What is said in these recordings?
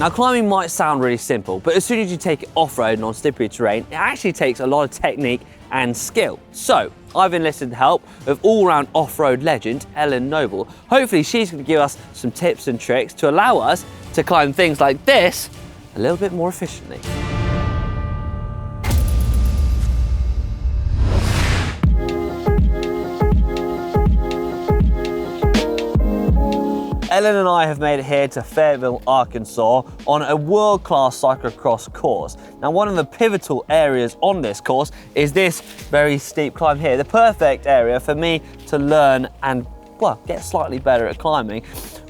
Now, climbing might sound really simple, but as soon as you take it off-road and on slippery terrain, it actually takes a lot of technique and skill. So I've enlisted the help of all-round off-road legend, Ellen Noble. Hopefully she's going to give us some tips and tricks to allow us to climb things like this a little bit more efficiently. Ellen and I have made it here to Fayetteville, Arkansas on a world-class cyclocross course. Now, one of the pivotal areas on this course is this very steep climb here, the perfect area for me to learn and, well, get slightly better at climbing.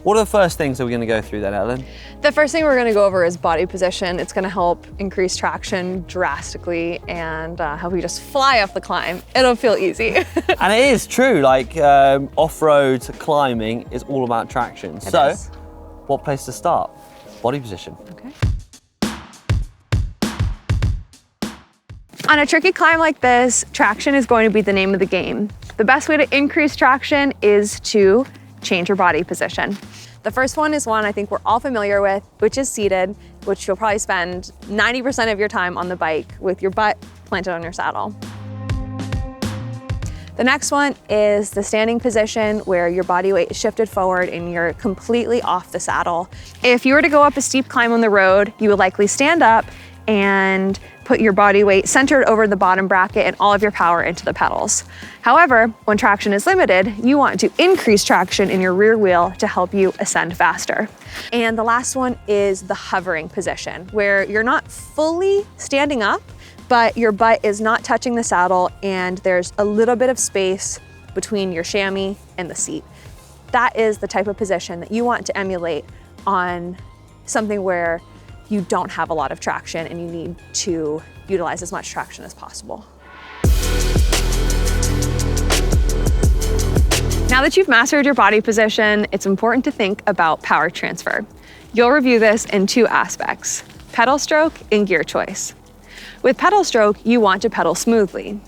What are the first things that we're gonna go through then, Ellen? The first thing we're gonna go over is body position. It's gonna help increase traction drastically and help you just fly off the climb. It'll feel easy. And it is true, like off-road climbing is all about traction. So, what place to start? Body position. Okay. On a tricky climb like this, traction is going to be the name of the game. The best way to increase traction is to change your body position. The first one is one I think we're all familiar with, which is seated, which you'll probably spend 90% of your time on the bike with your butt planted on your saddle. The next one is the standing position where your body weight is shifted forward and you're completely off the saddle. If you were to go up a steep climb on the road, you would likely stand up and put your body weight centered over the bottom bracket and all of your power into the pedals. However, when traction is limited, you want to increase traction in your rear wheel to help you ascend faster. And the last one is the hovering position, where you're not fully standing up, but your butt is not touching the saddle and there's a little bit of space between your chamois and the seat. That is the type of position that you want to emulate on something where you don't have a lot of traction and you need to utilize as much traction as possible. Now that you've mastered your body position, it's important to think about power transfer. You'll review this in two aspects: pedal stroke and gear choice. With pedal stroke, you want to pedal smoothly.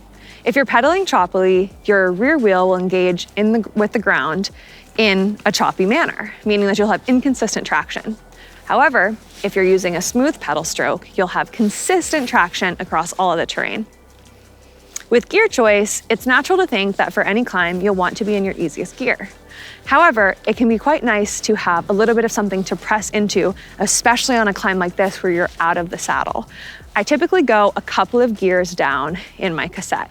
If you're pedaling choppily, your rear wheel will engage with the ground in a choppy manner, meaning that you'll have inconsistent traction. However, if you're using a smooth pedal stroke, you'll have consistent traction across all of the terrain. With gear choice, it's natural to think that for any climb, you'll want to be in your easiest gear. However, it can be quite nice to have a little bit of something to press into, especially on a climb like this where you're out of the saddle. I typically go a couple of gears down in my cassette.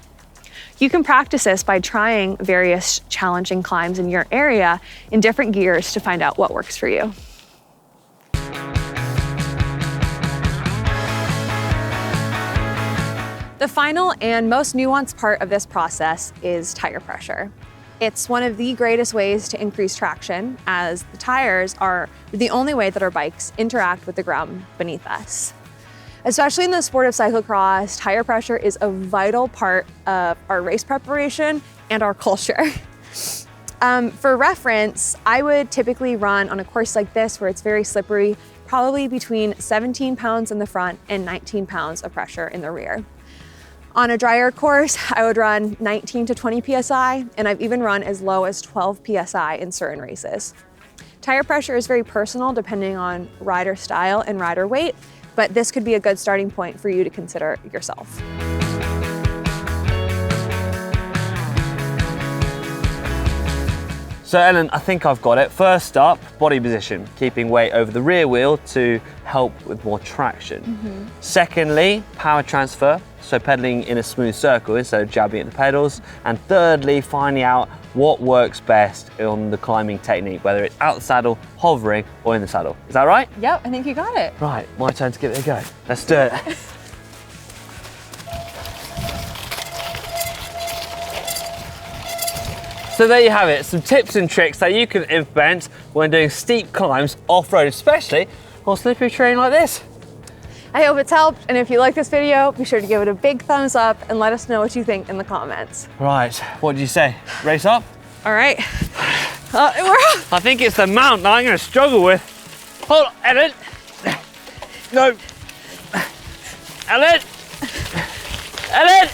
You can practice this by trying various challenging climbs in your area in different gears to find out what works for you. The final and most nuanced part of this process is tire pressure. It's one of the greatest ways to increase traction, as the tires are the only way that our bikes interact with the ground beneath us. Especially in the sport of cyclocross, tire pressure is a vital part of our race preparation and our culture. For reference, I would typically run on a course like this where it's very slippery, probably between 17 pounds in the front and 19 pounds of pressure in the rear. On a drier course, I would run 19 to 20 PSI, and I've even run as low as 12 PSI in certain races. Tire pressure is very personal depending on rider style and rider weight, but this could be a good starting point for you to consider yourself. So Ellen, I think I've got it. First up, body position, keeping weight over the rear wheel to help with more traction. Secondly, power transfer, so pedaling in a smooth circle instead of jabbing at the pedals. And thirdly, finding out what works best on the climbing technique, whether it's out the saddle, hovering, or in the saddle. Is that right? Yep, I think you got it. Right, my turn to give it a go. Let's do it. So there you have it, some tips and tricks that you can implement when doing steep climbs off-road, especially on slippery terrain like this. I hope it's helped, and if you like this video, be sure to give it a big thumbs up and let us know what you think in the comments. Right, what did you say? Race up? All right. I think it's the mount that I'm going to struggle with. Hold on, Ellen. No. Ellen. Ellen.